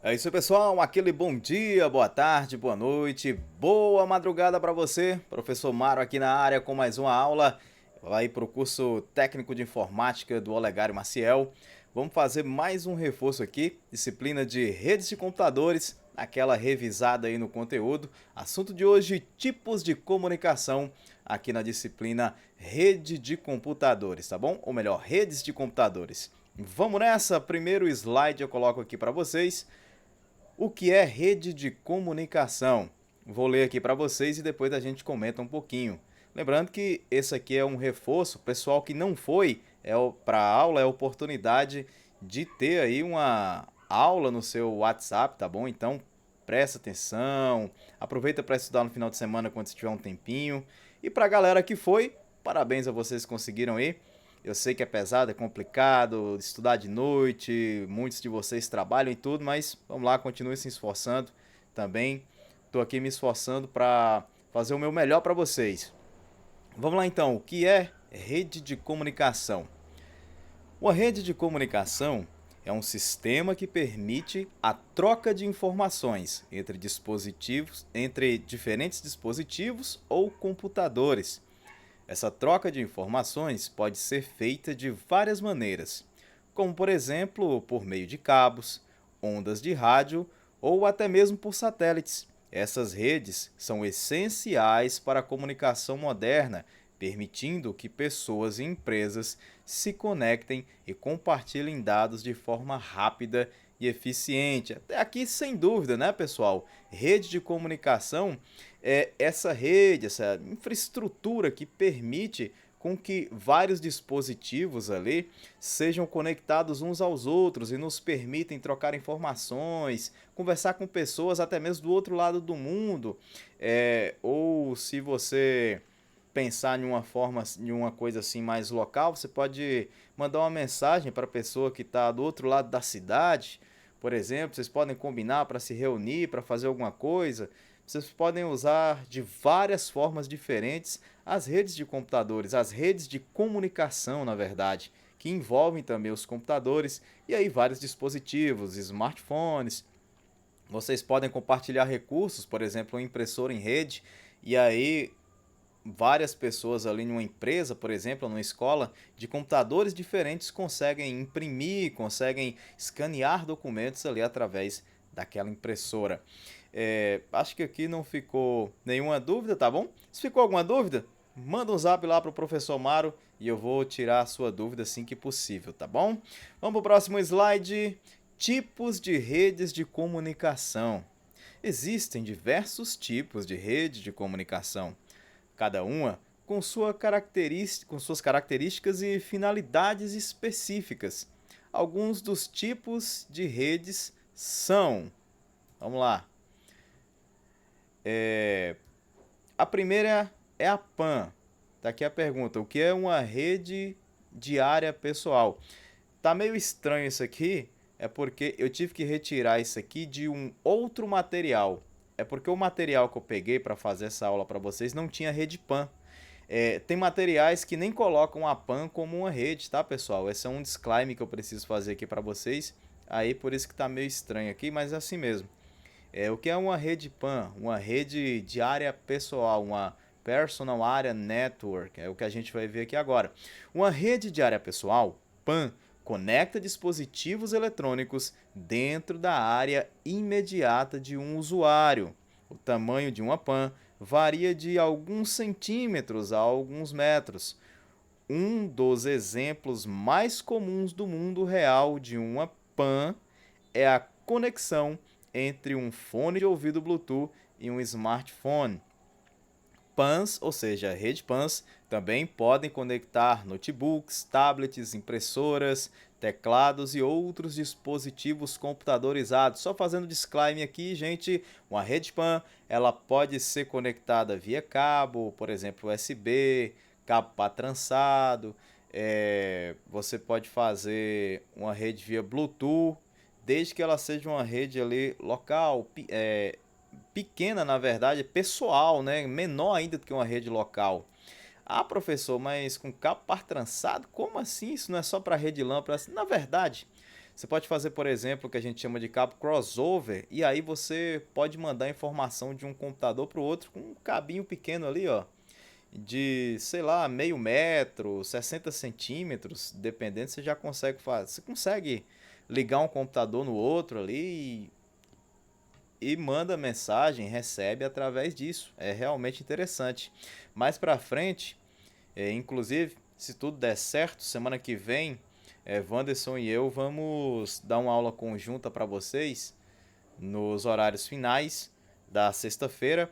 É isso aí, pessoal. Aquele bom dia, boa tarde, boa noite, boa madrugada para você. Professor Maro aqui na área com mais uma aula. Vai para o curso técnico de informática do Olegário Maciel. Vamos fazer mais um reforço aqui, disciplina de redes de computadores, aquela revisada aí no conteúdo. Assunto de hoje, tipos de comunicação, aqui na disciplina rede de computadores, tá bom? Ou melhor, redes de computadores. Vamos nessa. Primeiro slide eu coloco aqui para vocês. O que é rede de comunicação? Vou ler aqui para vocês e depois a gente comenta um pouquinho. Lembrando que esse aqui é um reforço, pessoal que não foi para a aula é a oportunidade de ter aí uma aula no seu WhatsApp, tá bom? Então presta atenção, aproveita para estudar no final de semana quando você tiver um tempinho. E para a galera que foi, parabéns a vocês que conseguiram ir. Eu sei que é pesado, é complicado, estudar de noite, muitos de vocês trabalham e tudo, mas vamos lá, continue se esforçando também. Estou aqui me esforçando para fazer o meu melhor para vocês. Vamos lá então, o que é rede de comunicação? Uma rede de comunicação é um sistema que permite a troca de informações entre diferentes dispositivos ou computadores. Essa troca de informações pode ser feita de várias maneiras, como por exemplo por meio de cabos, ondas de rádio ou até mesmo por satélites. Essas redes são essenciais para a comunicação moderna, permitindo que pessoas e empresas se conectem e compartilhem dados de forma rápida e eficiente. Até aqui, sem dúvida, né, pessoal? Rede de comunicação é essa rede, essa infraestrutura que permite com que vários dispositivos ali sejam conectados uns aos outros e nos permitem trocar informações, conversar com pessoas até mesmo do outro lado do mundo. Ou se você pensar em uma forma, em uma coisa assim mais local, você pode mandar uma mensagem para a pessoa que está do outro lado da cidade, por exemplo. Vocês podem combinar para se reunir, para fazer alguma coisa. Vocês podem usar de várias formas diferentes as redes de computadores, as redes de comunicação, na verdade, que envolvem também os computadores e aí vários dispositivos, smartphones. Vocês podem compartilhar recursos, por exemplo, uma impressora em rede, e aí várias pessoas ali em uma empresa, por exemplo, numa escola, de computadores diferentes conseguem imprimir, conseguem escanear documentos ali através daquela impressora. Acho que aqui não ficou nenhuma dúvida, tá bom? Se ficou alguma dúvida, manda um zap lá para o professor Maro e eu vou tirar a sua dúvida assim que possível, tá bom? Vamos para o próximo slide. Tipos de redes de comunicação. Existem diversos tipos de rede de comunicação, cada uma com suas características e finalidades específicas. Alguns dos tipos de redes são, vamos lá, a primeira é a PAN. Tá aqui a pergunta: o que é uma rede de área pessoal? Tá meio estranho isso aqui, é porque eu tive que retirar isso aqui de um outro material. É porque o material que eu peguei para fazer essa aula para vocês não tinha rede PAN. Tem materiais que nem colocam a PAN como uma rede, tá, pessoal? Esse é um disclaimer que eu preciso fazer aqui para vocês. Aí por isso que tá meio estranho aqui, mas é assim mesmo. O que é uma rede PAN? Uma rede de área pessoal, uma Personal Area Network, é o que a gente vai ver aqui agora. Uma rede de área pessoal, PAN, conecta dispositivos eletrônicos dentro da área imediata de um usuário. O tamanho de uma PAN varia de alguns centímetros a alguns metros. Um dos exemplos mais comuns do mundo real de uma PAN é a conexão entre um fone de ouvido Bluetooth e um smartphone. PANs, ou seja, rede PANs, também podem conectar notebooks, tablets, impressoras, teclados e outros dispositivos computadorizados. Só fazendo disclaimer aqui, gente, uma rede PAN, ela pode ser conectada via cabo, por exemplo, USB, cabo para trançado. Você pode fazer uma rede via Bluetooth, desde que ela seja uma rede ali local, pequena, na verdade, pessoal, né? Menor ainda do que uma rede local. Ah, professor, mas com cabo par trançado? Como assim? Isso não é só para rede LAN? Na verdade, Você pode fazer, por exemplo, o que a gente chama de cabo crossover, e aí você pode mandar informação de um computador para o outro com um cabinho pequeno ali, ó, de, sei lá, meio metro, 60 centímetros, dependendo, você já consegue fazer. Você consegue ligar um computador no outro ali e manda mensagem, recebe através disso. É realmente interessante. Mais pra frente, inclusive, se tudo der certo, semana que vem, Wanderson e eu vamos dar uma aula conjunta para vocês nos horários finais da sexta-feira,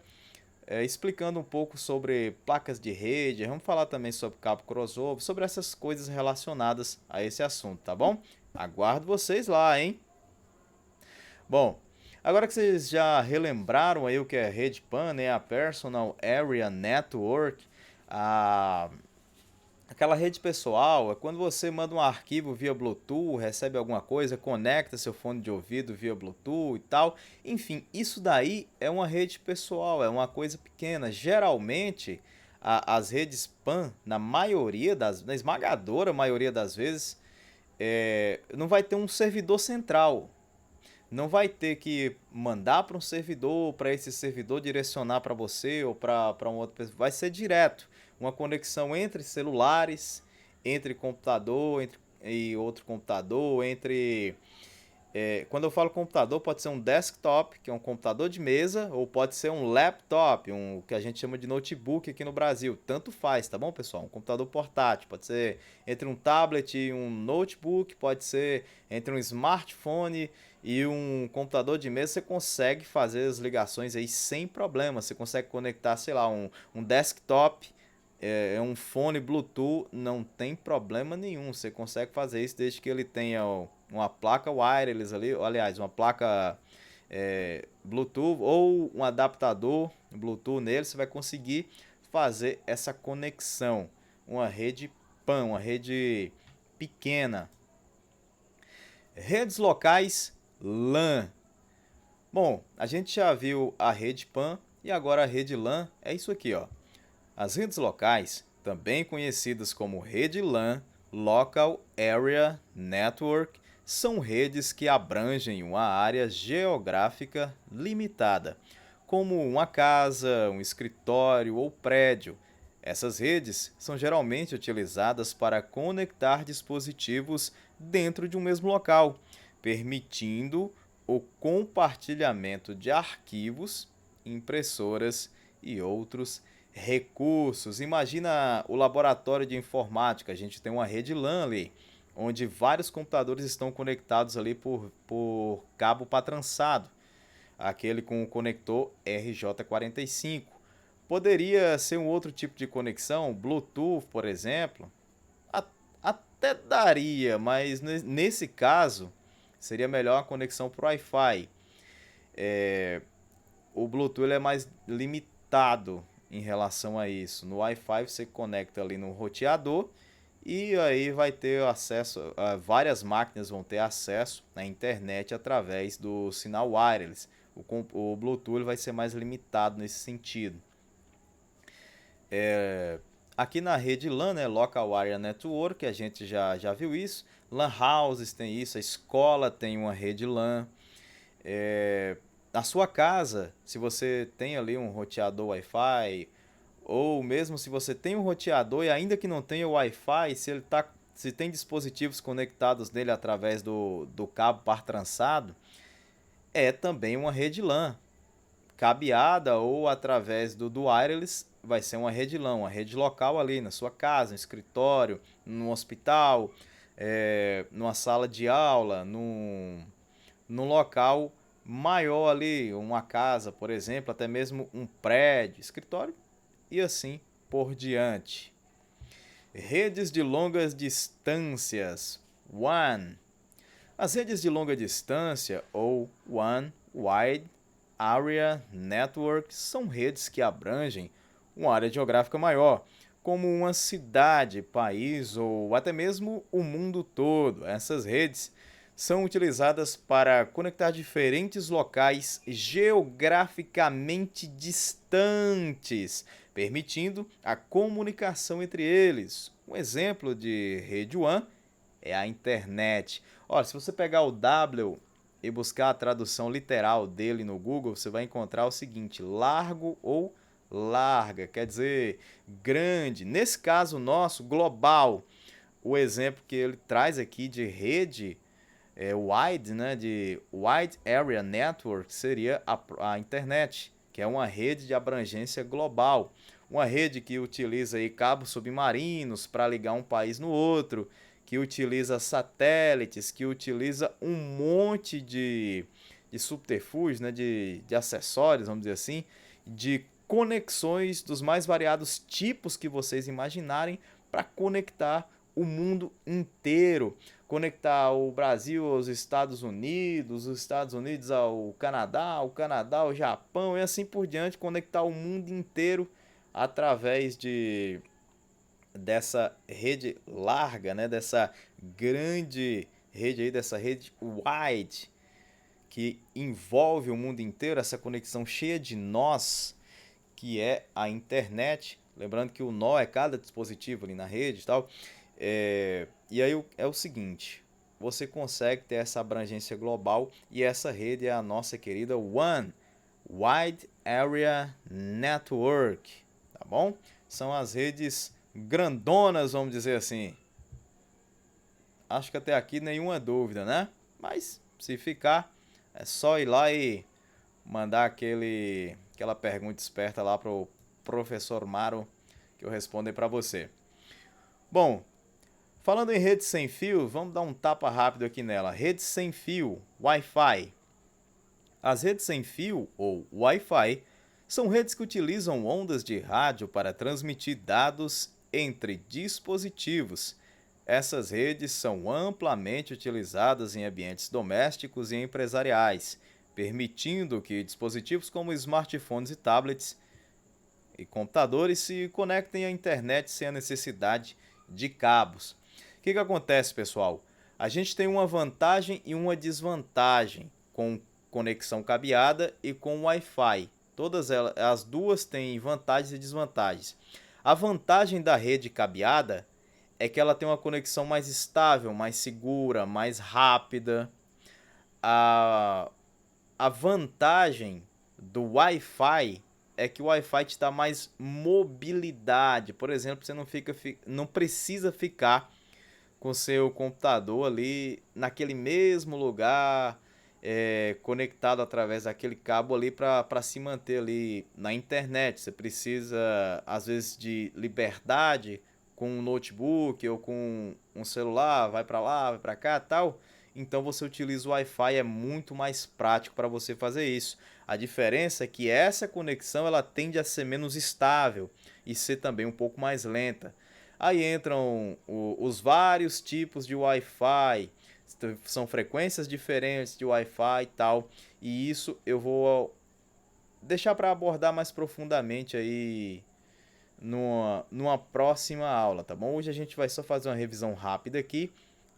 explicando um pouco sobre placas de rede. Vamos falar também sobre cabo crossover, sobre essas coisas relacionadas a esse assunto, tá bom? Aguardo vocês lá, hein? Bom, agora que vocês já relembraram aí o que é rede PAN, né, a Personal Area Network, a aquela rede pessoal é quando você manda um arquivo via Bluetooth, recebe alguma coisa, conecta seu fone de ouvido via Bluetooth e tal. Enfim, isso daí é uma rede pessoal, é uma coisa pequena. Geralmente, as redes PAN, na esmagadora maioria das vezes, não vai ter um servidor central. Não vai ter que mandar para um servidor, para esse servidor direcionar para você ou para um outro pessoa. Vai ser direto. Uma conexão entre celulares, entre computador e outro computador, entre quando eu falo computador, pode ser um desktop, que é um computador de mesa, ou pode ser um laptop, um que a gente chama de notebook aqui no Brasil. Tanto faz, tá bom, pessoal? Um computador portátil, pode ser entre um tablet e um notebook, pode ser entre um smartphone e um computador de mesa. Você consegue fazer as ligações aí sem problema. Você consegue conectar, sei lá, um desktop, um fone Bluetooth, não tem problema nenhum. Você consegue fazer isso desde que ele tenha uma placa wireless ali, aliás, uma placa Bluetooth ou um adaptador Bluetooth nele. Você vai conseguir fazer essa conexão. Uma rede PAN, uma rede pequena. Redes locais LAN. Bom, a gente já viu a rede PAN e agora a rede LAN é isso aqui, ó. As redes locais, também conhecidas como rede LAN, Local Area Network, são redes que abrangem uma área geográfica limitada, como uma casa, um escritório ou prédio. Essas redes são geralmente utilizadas para conectar dispositivos dentro de um mesmo local, permitindo o compartilhamento de arquivos, impressoras e outros recursos. Imagina o laboratório de informática, a gente tem uma rede LAN ali, onde vários computadores estão conectados ali por cabo patrançado, aquele com o conector RJ45. Poderia ser um outro tipo de conexão, Bluetooth, por exemplo. Até daria, mas nesse caso seria melhor a conexão por Wi-Fi. O Bluetooth ele é mais limitado em relação a isso. No Wi-Fi você conecta ali no roteador e aí vai ter acesso, várias máquinas vão ter acesso à internet através do sinal wireless. O Bluetooth vai ser mais limitado nesse sentido. Aqui na rede LAN, né, Local Area Network, a gente já viu isso. LAN houses tem isso, a escola tem uma rede LAN. Na sua casa, se você tem ali um roteador Wi-Fi, ou mesmo se você tem um roteador e ainda que não tenha o Wi-Fi, se tem dispositivos conectados nele através do cabo par trançado, é também uma rede LAN. Cabeada ou através do wireless, vai ser uma rede LAN, uma rede local ali na sua casa, no escritório, no hospital, numa sala de aula, num local maior ali, uma casa, por exemplo, até mesmo um prédio, escritório e assim por diante. Redes de longas distâncias, WAN. As redes de longa distância, ou WAN, Wide Area Network, são redes que abrangem uma área geográfica maior, como uma cidade, país ou até mesmo o mundo todo. Essas redes são utilizadas para conectar diferentes locais geograficamente distantes, permitindo a comunicação entre eles. Um exemplo de rede WAN é a internet. Olha, se você pegar o W e buscar a tradução literal dele no Google, você vai encontrar o seguinte: largo ou larga, quer dizer grande. Nesse caso nosso, global. O exemplo que ele traz aqui de rede wide, né, de Wide Area Network, seria a internet, que é uma rede de abrangência global. Uma rede que utiliza aí cabos submarinos para ligar um país no outro, que utiliza satélites, que utiliza um monte de subterfúgios, né, de acessórios, vamos dizer assim, de conexões dos mais variados tipos que vocês imaginarem para conectar o mundo inteiro. Conectar o Brasil aos Estados Unidos, os Estados Unidos ao Canadá, o Canadá ao Japão e assim por diante, conectar o mundo inteiro através dessa rede larga, né, dessa grande rede aí, dessa rede wide que envolve o mundo inteiro, essa conexão cheia de nós, que é a internet. Lembrando que o nó é cada dispositivo ali na rede e tal. E aí é o seguinte, você consegue ter essa abrangência global e essa rede é a nossa querida One Wide Area Network, tá bom? São as redes grandonas, vamos dizer assim. Acho que até aqui nenhuma dúvida, né? Mas se ficar, é só ir lá e mandar aquela pergunta esperta lá pro professor Maro que eu respondo aí para você. Bom, falando em rede sem fio, vamos dar um tapa rápido aqui nela. Rede sem fio, Wi-Fi. As redes sem fio, ou Wi-Fi, são redes que utilizam ondas de rádio para transmitir dados entre dispositivos. Essas redes são amplamente utilizadas em ambientes domésticos e empresariais, permitindo que dispositivos como smartphones e tablets e computadores se conectem à internet sem a necessidade de cabos. O que acontece, pessoal? A gente tem uma vantagem e uma desvantagem com conexão cabeada e com Wi-Fi. Todas elas, as duas têm vantagens e desvantagens. A vantagem da rede cabeada é que ela tem uma conexão mais estável, mais segura, mais rápida. A vantagem do Wi-Fi é que o Wi-Fi te dá mais mobilidade. Por exemplo, você não precisa ficar com seu computador ali naquele mesmo lugar, conectado através daquele cabo ali para se manter ali na internet. Você precisa, às vezes, de liberdade com um notebook ou com um celular, vai para lá, vai para cá, tal. Então você utiliza o Wi-Fi, é muito mais prático para você fazer isso. A diferença é que essa conexão ela tende a ser menos estável e ser também um pouco mais lenta. Aí entram os vários tipos de Wi-Fi, são frequências diferentes de Wi-Fi e tal, e isso eu vou deixar para abordar mais profundamente aí numa próxima aula, tá bom? Hoje a gente vai só fazer uma revisão rápida aqui,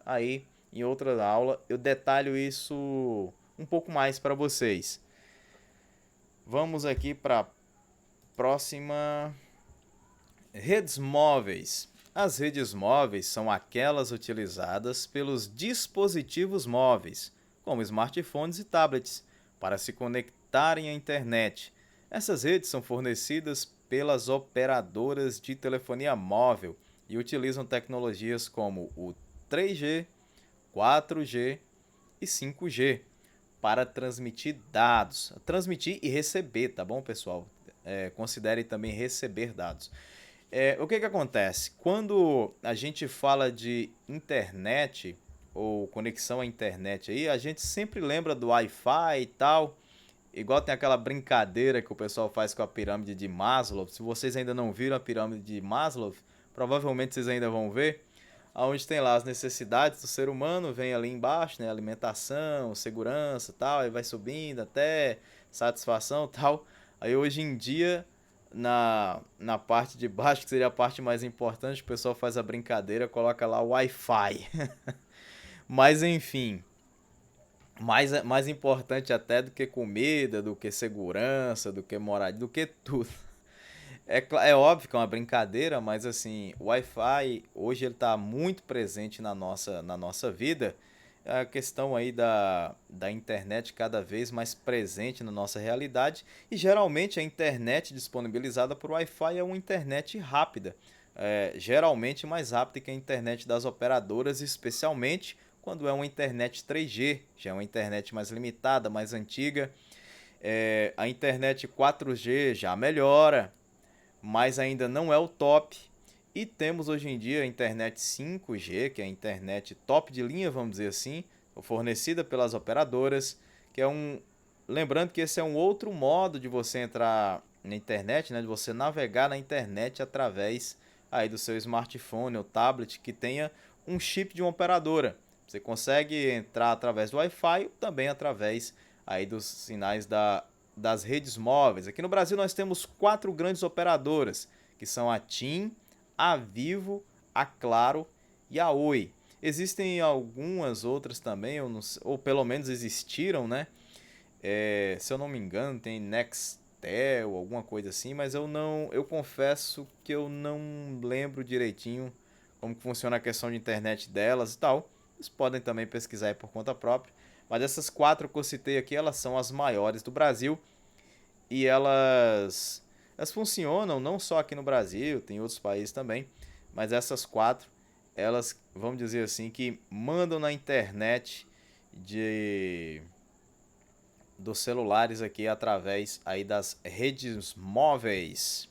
aí em outra aula eu detalho isso um pouco mais para vocês. Vamos aqui para a próxima. Redes móveis. As redes móveis são aquelas utilizadas pelos dispositivos móveis, como smartphones e tablets, para se conectarem à internet. Essas redes são fornecidas pelas operadoras de telefonia móvel e utilizam tecnologias como o 3G, 4G e 5G para transmitir dados. Transmitir e receber, tá bom, pessoal? Considere também receber dados. O que acontece? Quando a gente fala de internet ou conexão à internet aí, a gente sempre lembra do Wi-Fi e tal. Igual tem aquela brincadeira que o pessoal faz com a pirâmide de Maslow. Se vocês ainda não viram a pirâmide de Maslow, provavelmente vocês ainda vão ver. Onde tem lá as necessidades do ser humano, vem ali embaixo, né? Alimentação, segurança e tal, aí vai subindo até satisfação e tal. Aí hoje em dia, na parte de baixo, que seria a parte mais importante, o pessoal faz a brincadeira, coloca lá o Wi-Fi. Mas enfim, mais importante até do que comida, do que segurança, do que moradia, do que tudo. É óbvio que é uma brincadeira, mas assim, o Wi-Fi hoje ele está muito presente na nossa vida a questão aí da internet cada vez mais presente na nossa realidade e geralmente a internet disponibilizada por Wi-Fi é uma internet rápida, geralmente mais rápida que a internet das operadoras, especialmente quando é uma internet 3G, já é uma internet mais limitada, mais antiga. A internet 4G já melhora, mas ainda não é o top. E temos hoje em dia a internet 5G, que é a internet top de linha, vamos dizer assim, fornecida pelas operadoras, que é um... Lembrando que esse é um outro modo de você entrar na internet, né, de você navegar na internet através aí do seu smartphone ou tablet que tenha um chip de uma operadora. Você consegue entrar através do Wi-Fi ou também através aí dos sinais das redes móveis. Aqui no Brasil nós temos 4 grandes operadoras, que são a TIM, a Vivo, a Claro e a Oi. Existem algumas outras também, ou pelo menos existiram, né? Se eu não me engano, tem Nextel, alguma coisa assim, mas eu confesso que eu não lembro direitinho como que funciona a questão de internet delas e tal. Vocês podem também pesquisar aí por conta própria. Mas essas 4 que eu citei aqui, elas são as maiores do Brasil e elas funcionam não só aqui no Brasil, tem outros países também, mas essas 4, elas, vamos dizer assim, que mandam na internet de dos celulares aqui através aí das redes móveis.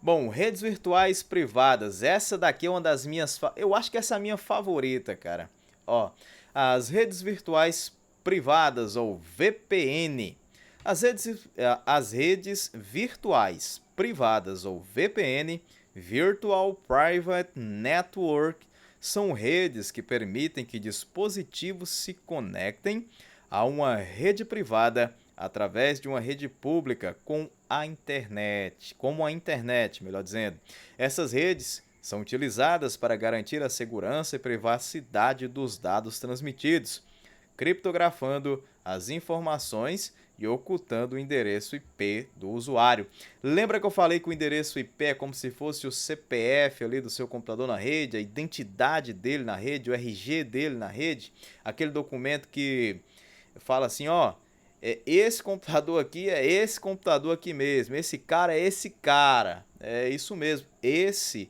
Bom, redes virtuais privadas. Essa daqui é uma das minhas... Eu acho que essa é a minha favorita, cara. Ó, as redes virtuais privadas, ou VPN. As redes virtuais privadas, ou VPN, Virtual Private Network, são redes que permitem que dispositivos se conectem a uma rede privada através de uma rede pública como a internet, melhor dizendo. Essas redes são utilizadas para garantir a segurança e privacidade dos dados transmitidos, criptografando as informações e ocultando o endereço IP do usuário. Lembra que eu falei que o endereço IP é como se fosse o CPF ali do seu computador na rede, a identidade dele na rede, o RG dele na rede, aquele documento que fala assim, ó, esse computador aqui é esse computador aqui mesmo, esse cara é esse cara, é isso mesmo, esse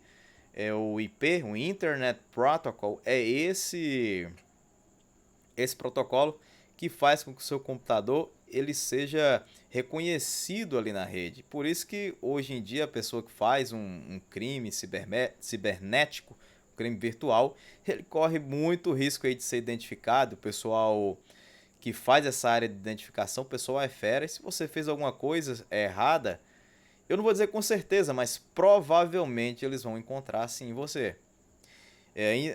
é o IP, o Internet Protocol, é esse protocolo que faz com que o seu computador ele seja reconhecido ali na rede. Por isso que hoje em dia a pessoa que faz um crime cibernético, um crime virtual, ele corre muito risco aí de ser identificado. O pessoal que faz essa área de identificação, o pessoal é fera. E se você fez alguma coisa errada, eu não vou dizer com certeza, mas provavelmente eles vão encontrar sim você.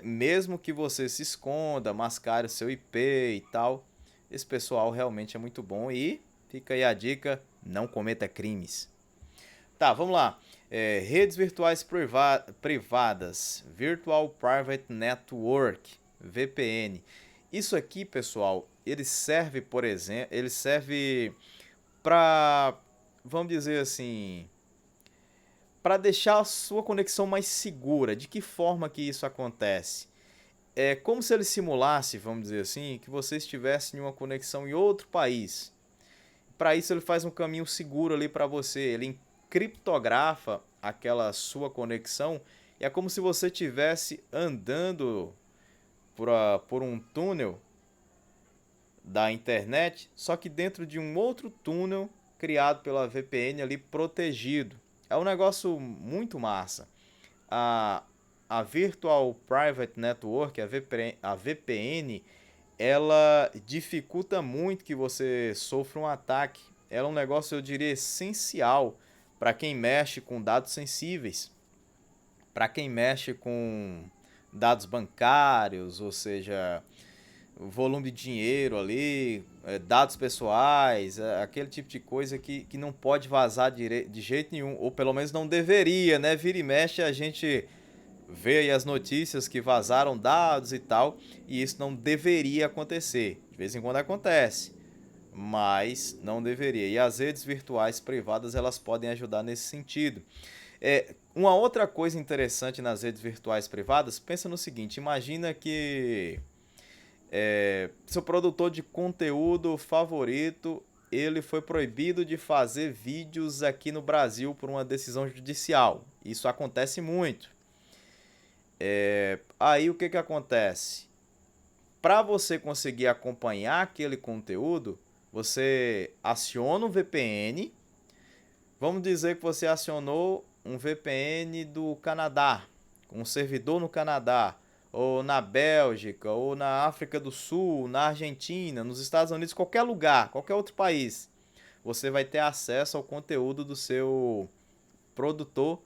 Mesmo que você se esconda, mascare o seu IP e tal, esse pessoal realmente é muito bom e fica aí a dica, não cometa crimes. Tá, vamos lá. Redes virtuais privadas, Virtual Private Network, VPN. Isso aqui, pessoal, ele serve, por exemplo, ele serve para, vamos dizer assim, para deixar a sua conexão mais segura. De que forma que isso acontece? É como se ele simulasse, vamos dizer assim, que você estivesse em uma conexão em outro país. Para isso ele faz um caminho seguro ali para você, ele criptografa aquela sua conexão e é como se você estivesse andando por um túnel da internet, só que dentro de um outro túnel criado pela VPN ali protegido. É um negócio muito massa. A Virtual Private Network, a VPN, ela dificulta muito que você sofra um ataque. Ela é um negócio, eu diria, essencial para quem mexe com dados sensíveis, para quem mexe com dados bancários, ou seja, volume de dinheiro ali, dados pessoais, aquele tipo de coisa que não pode vazar de jeito nenhum, ou pelo menos não deveria, né? Vira e mexe a gente vê aí as notícias que vazaram dados e tal, e isso não deveria acontecer. De vez em quando acontece, mas não deveria. E as redes virtuais privadas elas podem ajudar nesse sentido. Uma outra coisa interessante nas redes virtuais privadas, pensa no seguinte, imagina que Seu produtor de conteúdo favorito, ele foi proibido de fazer vídeos aqui no Brasil por uma decisão judicial. Isso acontece muito. Aí o que que acontece? Para você conseguir acompanhar aquele conteúdo, você aciona um VPN. Vamos dizer que você acionou um VPN do Canadá, um servidor no Canadá, ou na Bélgica, ou na África do Sul, na Argentina, nos Estados Unidos, qualquer lugar, qualquer outro país. Você vai ter acesso ao conteúdo do seu produtor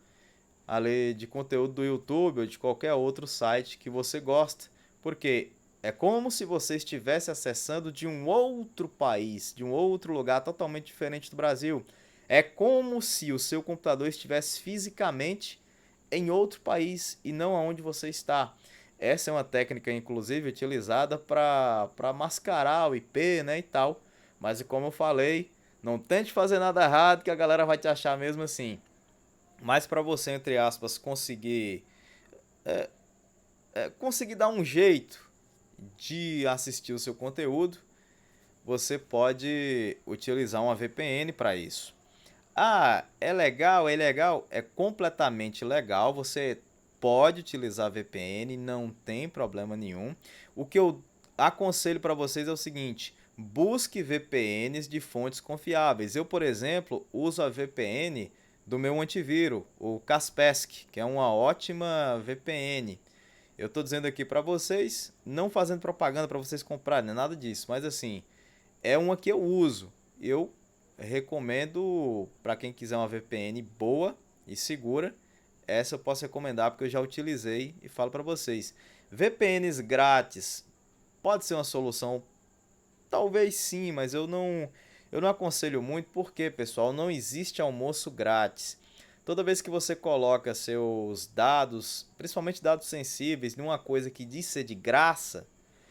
ali de conteúdo do YouTube ou de qualquer outro site que você gosta, porque é como se você estivesse acessando de um outro país, de um outro lugar totalmente diferente do Brasil. É como se o seu computador estivesse fisicamente em outro país e não aonde você está. Essa é uma técnica, inclusive, utilizada para mascarar o IP, né, e tal. Mas como eu falei, não tente fazer nada errado que a galera vai te achar mesmo assim. Mas para você, entre aspas, conseguir dar um jeito de assistir o seu conteúdo, você pode utilizar uma VPN para isso. Ah, é legal, é ilegal? É completamente legal. Você pode utilizar VPN, não tem problema nenhum. O que eu aconselho para vocês é o seguinte: busque VPNs de fontes confiáveis. Eu, por exemplo, uso a VPN do meu antivírus, o Kaspersky, que é uma ótima VPN. Eu estou dizendo aqui para vocês, não fazendo propaganda para vocês comprarem, não é nada disso, mas assim, é uma que eu uso. Eu recomendo para quem quiser uma VPN boa e segura. Essa eu posso recomendar porque eu já utilizei e falo para vocês. VPNs grátis pode ser uma solução, talvez sim, mas eu não aconselho muito porque, pessoal, não existe almoço grátis. Toda vez que você coloca seus dados, principalmente dados sensíveis, numa coisa que diz ser de graça,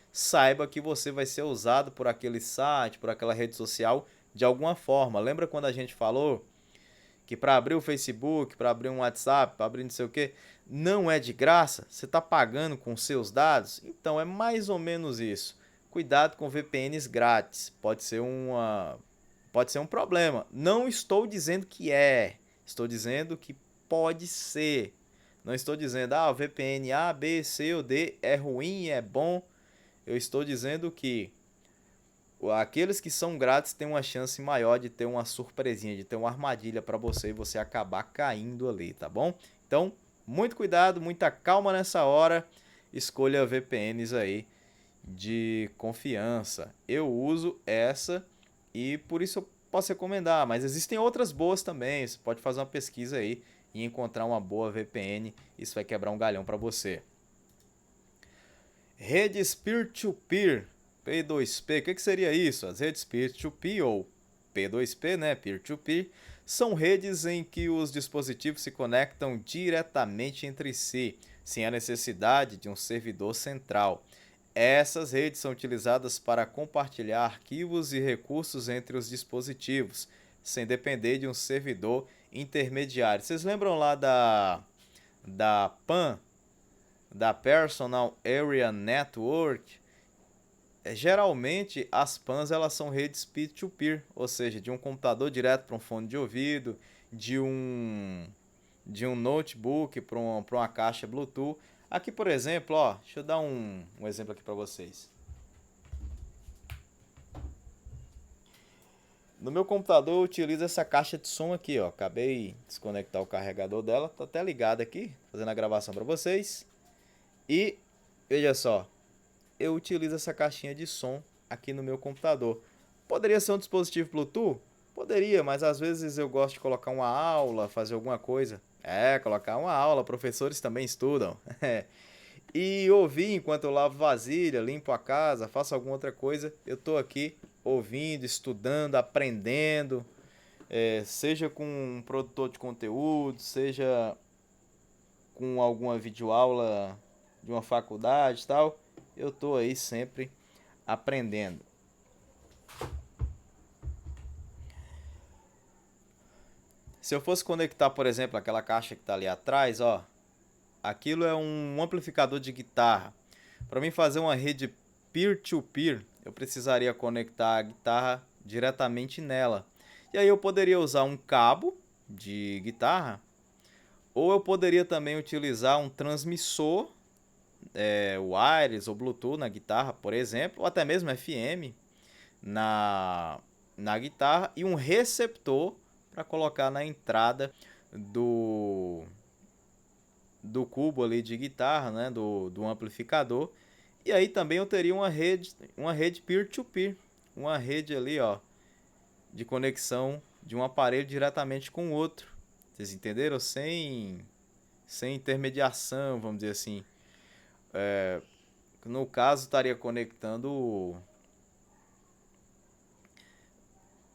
saiba que você vai ser usado por aquele site, por aquela rede social de alguma forma. Lembra quando a gente falou que para abrir o Facebook, para abrir um WhatsApp, para abrir não sei o que, não é de graça? Você está pagando com seus dados? Então é mais ou menos isso. Cuidado com VPNs grátis. Pode ser um problema. Não estou dizendo que é. Estou dizendo que pode ser. Não estou dizendo, o VPN A, B, C ou D é ruim e é bom. Eu estou dizendo que aqueles que são grátis têm uma chance maior de ter uma surpresinha, de ter uma armadilha para você e você acabar caindo ali, tá bom? Então, muito cuidado, muita calma nessa hora. Escolha VPNs aí de confiança. Eu uso essa e por isso eu posso recomendar, mas existem outras boas também. Você pode fazer uma pesquisa aí e encontrar uma boa VPN. Isso vai quebrar um galhão para você. Redes peer-to-peer, P2P, o que seria isso? As redes peer-to-peer ou P2P, né, peer-to-peer, são redes em que os dispositivos se conectam diretamente entre si, sem a necessidade de um servidor central. Essas redes são utilizadas para compartilhar arquivos e recursos entre os dispositivos, sem depender de um servidor intermediário. Vocês lembram lá da PAN? Da Personal Area Network? Geralmente as PANs elas são redes peer-to-peer, ou seja, de um computador direto para um fone de ouvido, de um notebook para uma caixa Bluetooth. Aqui, por exemplo, deixa eu dar um exemplo aqui para vocês. No meu computador eu utilizo essa caixa de som aqui, acabei de desconectar o carregador dela, tá até ligado aqui, fazendo a gravação para vocês. E veja só, eu utilizo essa caixinha de som aqui no meu computador. Poderia ser um dispositivo Bluetooth? Poderia, mas às vezes eu gosto de colocar uma aula, fazer alguma coisa. Colocar uma aula, professores também estudam. E ouvir enquanto eu lavo vasilha, limpo a casa, faço alguma outra coisa. Eu estou aqui ouvindo, estudando, aprendendo. Seja com um produtor de conteúdo, seja com alguma videoaula de uma faculdade e tal. Eu estou aí sempre aprendendo. Se eu fosse conectar, por exemplo, aquela caixa que está ali atrás, aquilo é um amplificador de guitarra. Para mim fazer uma rede peer-to-peer, eu precisaria conectar a guitarra diretamente nela. E aí eu poderia usar um cabo de guitarra, ou eu poderia também utilizar um transmissor, wireless ou Bluetooth na guitarra, por exemplo, ou até mesmo FM na, na guitarra, e um receptor para colocar na entrada do, do cubo ali de guitarra, né, do amplificador. E aí também eu teria uma rede peer-to-peer, uma rede ali, ó, de conexão de um aparelho diretamente com o outro. Vocês entenderam? Sem intermediação, vamos dizer assim. No caso, estaria conectando.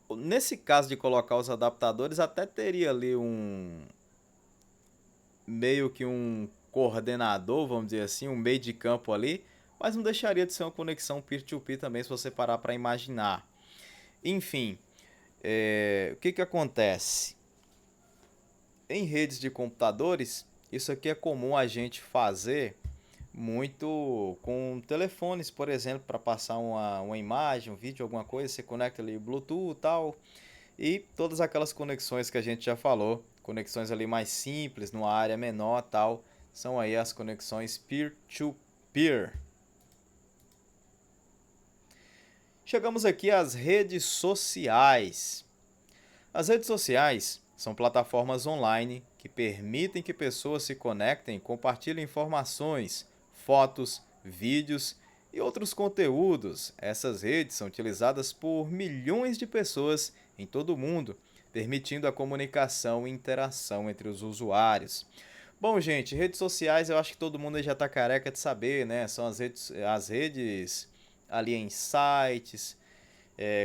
Nesse caso de colocar os adaptadores, até teria ali meio que um coordenador, vamos dizer assim, um meio de campo ali, mas não deixaria de ser uma conexão peer-to-peer também, se você parar para imaginar. Enfim, o que acontece? Em redes de computadores, isso aqui é comum a gente fazer muito com telefones, por exemplo, para passar uma imagem, um vídeo, alguma coisa, você conecta ali Bluetooth e tal, e todas aquelas conexões que a gente já falou, conexões ali mais simples, numa área menor tal, são aí as conexões peer-to-peer. Chegamos aqui às redes sociais. As redes sociais são plataformas online que permitem que pessoas se conectem e compartilhem informações, fotos, vídeos e outros conteúdos. Essas redes são utilizadas por milhões de pessoas em todo o mundo, permitindo a comunicação e interação entre os usuários. Bom, gente, redes sociais eu acho que todo mundo já está careca de saber, né? São as redes ali em sites,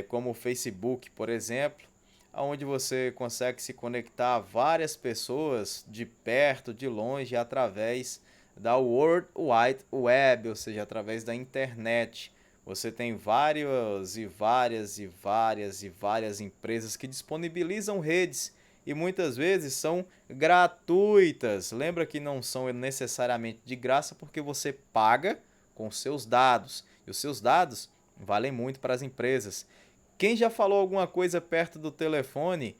como o Facebook, por exemplo, onde você consegue se conectar a várias pessoas de perto, de longe, através da World Wide Web, ou seja, através da internet. Você tem várias empresas que disponibilizam redes e muitas vezes são gratuitas. Lembra que não são necessariamente de graça porque você paga com seus dados e os seus dados valem muito para as empresas. Quem já falou alguma coisa perto do telefone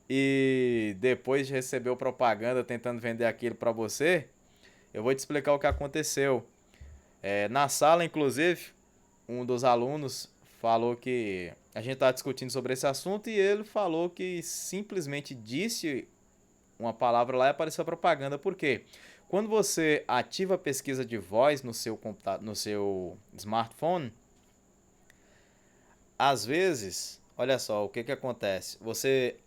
e depois recebeu propaganda tentando vender aquilo para você, eu vou te explicar o que aconteceu. Na sala, inclusive, um dos alunos falou que a gente estava discutindo sobre esse assunto e ele falou que simplesmente disse uma palavra lá e apareceu a propaganda. Por quê? Quando você ativa a pesquisa de voz no seu no seu smartphone, às vezes, olha só o que acontece. Você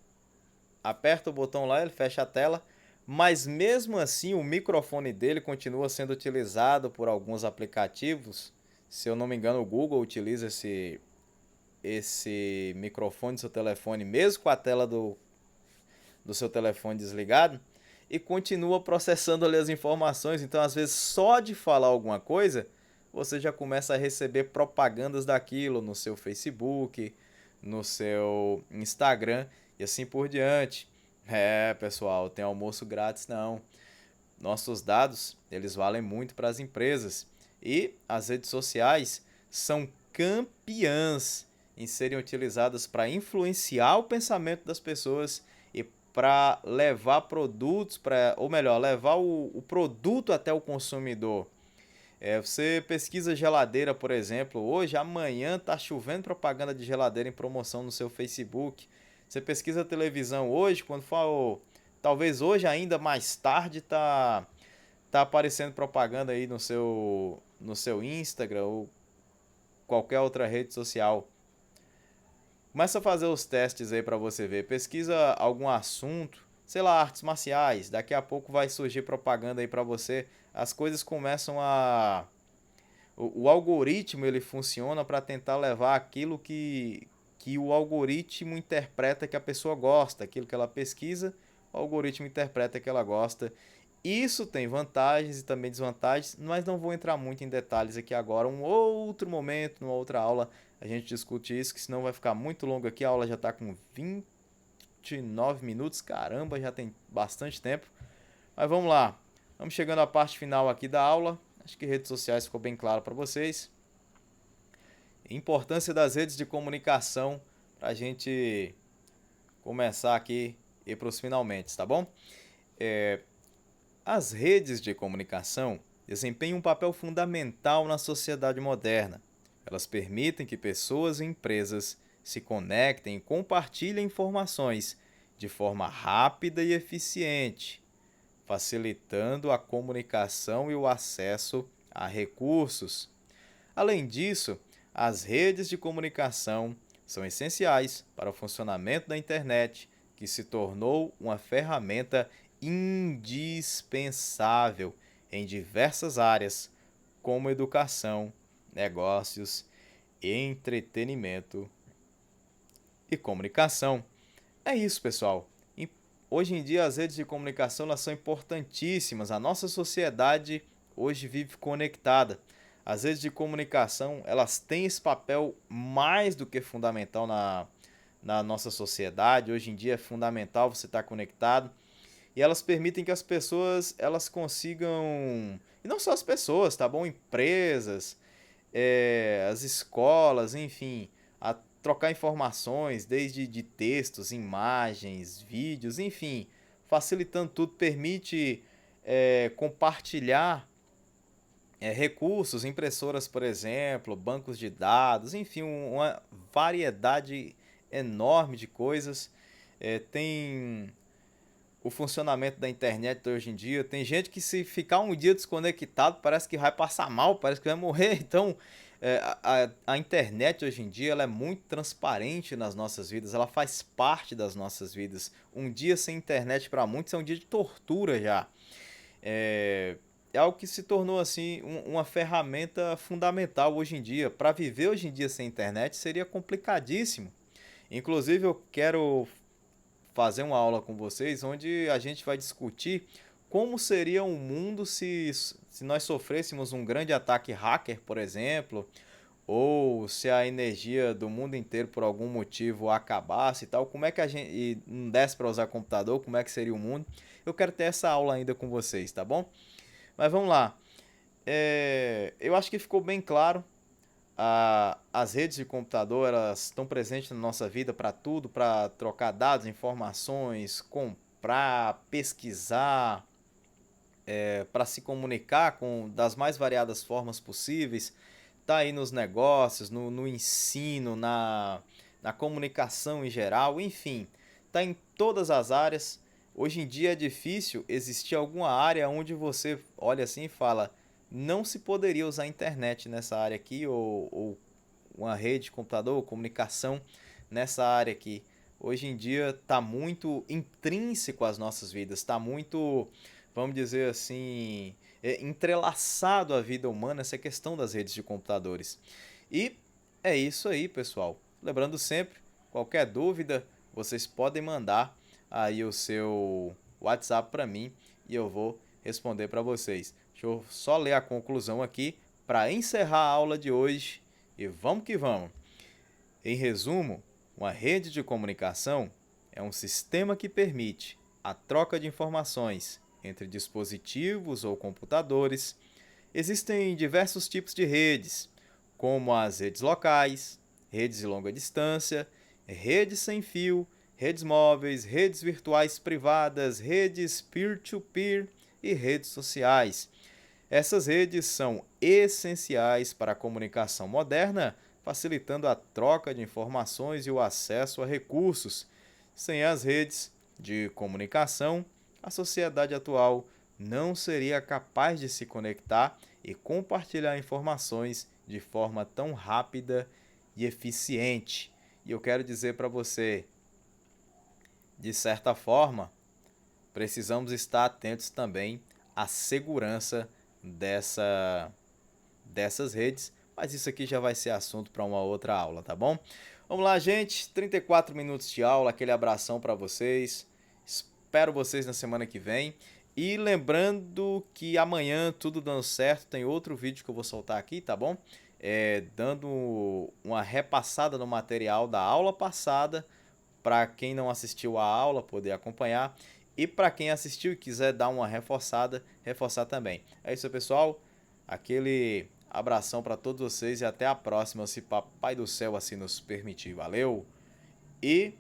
aperta o botão lá, ele fecha a tela, mas mesmo assim o microfone dele continua sendo utilizado por alguns aplicativos. Se eu não me engano, o Google utiliza esse microfone do seu telefone, mesmo com a tela do seu telefone desligado, e continua processando ali as informações. Então, às vezes, só de falar alguma coisa, você já começa a receber propagandas daquilo no seu Facebook, no seu Instagram e assim por diante. Pessoal, tem almoço grátis não. Nossos dados, eles valem muito para as empresas. E as redes sociais são campeãs em serem utilizadas para influenciar o pensamento das pessoas e para levar produtos, ou melhor, levar o produto até o consumidor. Você pesquisa geladeira, por exemplo, hoje, amanhã tá chovendo propaganda de geladeira em promoção no seu Facebook. Você pesquisa televisão hoje, quando for, talvez hoje ainda mais tarde tá aparecendo propaganda aí no seu Instagram ou qualquer outra rede social. Começa a fazer os testes aí para você ver. Pesquisa algum assunto, sei lá, artes marciais. Daqui a pouco vai surgir propaganda aí para você. As coisas começam a... O algoritmo ele funciona para tentar levar aquilo que o algoritmo interpreta que a pessoa gosta. Aquilo que ela pesquisa, o algoritmo interpreta que ela gosta. Isso tem vantagens e também desvantagens, mas não vou entrar muito em detalhes aqui agora. Um outro momento, numa outra aula, a gente discute isso, que senão vai ficar muito longo aqui. A aula já está com 29 minutos, caramba, já tem bastante tempo. Mas vamos lá, vamos chegando à parte final aqui da aula. Acho que redes sociais ficou bem claro para vocês. Importância das redes de comunicação para a gente começar aqui e ir para os finalmente, tá bom? As redes de comunicação desempenham um papel fundamental na sociedade moderna. Elas permitem que pessoas e empresas se conectem e compartilhem informações de forma rápida e eficiente, facilitando a comunicação e o acesso a recursos. Além disso, as redes de comunicação são essenciais para o funcionamento da internet, que se tornou uma ferramenta indispensável em diversas áreas, como educação, negócios, entretenimento e comunicação. É isso, pessoal. Hoje em dia as redes de comunicação elas são importantíssimas. A nossa sociedade hoje vive conectada. As redes de comunicação elas têm esse papel mais do que fundamental na nossa sociedade. Hoje em dia é fundamental você estar conectado. E elas permitem que as pessoas elas consigam, e não só as pessoas, tá bom? Empresas, as escolas, enfim, a trocar informações, desde de textos, imagens, vídeos, enfim, facilitando tudo, permite compartilhar recursos, impressoras, por exemplo, bancos de dados, enfim, uma variedade enorme de coisas. Tem o funcionamento da internet hoje em dia. Tem gente que se ficar um dia desconectado parece que vai passar mal, parece que vai morrer. Então, a internet hoje em dia ela é muito transparente nas nossas vidas, ela faz parte das nossas vidas. Um dia sem internet para muitos é um dia de tortura já. É algo que se tornou assim uma ferramenta fundamental hoje em dia. Para viver hoje em dia sem internet seria complicadíssimo. Inclusive eu quero fazer uma aula com vocês onde a gente vai discutir como seria um mundo se nós sofrêssemos um grande ataque hacker, por exemplo, ou se a energia do mundo inteiro por algum motivo acabasse e tal, como é que a gente e não desse para usar computador, como é que seria o mundo? Eu quero ter essa aula ainda com vocês, tá bom? Mas vamos lá. Eu acho que ficou bem claro. As redes de computador elas estão presentes na nossa vida para tudo, para trocar dados, informações, comprar, pesquisar, para se comunicar com das mais variadas formas possíveis. Tá aí nos negócios, no ensino, na comunicação em geral, enfim, tá em todas as áreas. Hoje em dia é difícil existir alguma área onde você olha assim e fala não se poderia usar a internet nessa área aqui ou uma rede de computador, comunicação nessa área aqui. Hoje em dia está muito intrínseco às nossas vidas, está muito, vamos dizer assim, entrelaçado à vida humana essa questão das redes de computadores. E é isso aí, pessoal. Lembrando sempre, qualquer dúvida, vocês podem mandar aí o seu WhatsApp para mim e eu vou responder para vocês. Deixa eu só ler a conclusão aqui para encerrar a aula de hoje e vamos que vamos. Em resumo, uma rede de comunicação é um sistema que permite a troca de informações entre dispositivos ou computadores. Existem diversos tipos de redes, como as redes locais, redes de longa distância, redes sem fio, redes móveis, redes virtuais privadas, redes peer-to-peer e redes sociais. Essas redes são essenciais para a comunicação moderna, facilitando a troca de informações e o acesso a recursos. Sem as redes de comunicação, a sociedade atual não seria capaz de se conectar e compartilhar informações de forma tão rápida e eficiente. E eu quero dizer para você, de certa forma, precisamos estar atentos também à segurança dessas redes, mas isso aqui já vai ser assunto para uma outra aula, tá bom? Vamos lá, gente, 34 minutos de aula, aquele abração para vocês, espero vocês na semana que vem, e lembrando que amanhã, tudo dando certo, tem outro vídeo que eu vou soltar aqui, tá bom? Dando uma repassada no material da aula passada, para quem não assistiu a aula poder acompanhar, e para quem assistiu e quiser dar uma reforçada, reforçar também. É isso, pessoal. Aquele Abração para todos vocês e até a próxima, se Papai do Céu assim nos permitir. Valeu e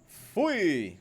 fui!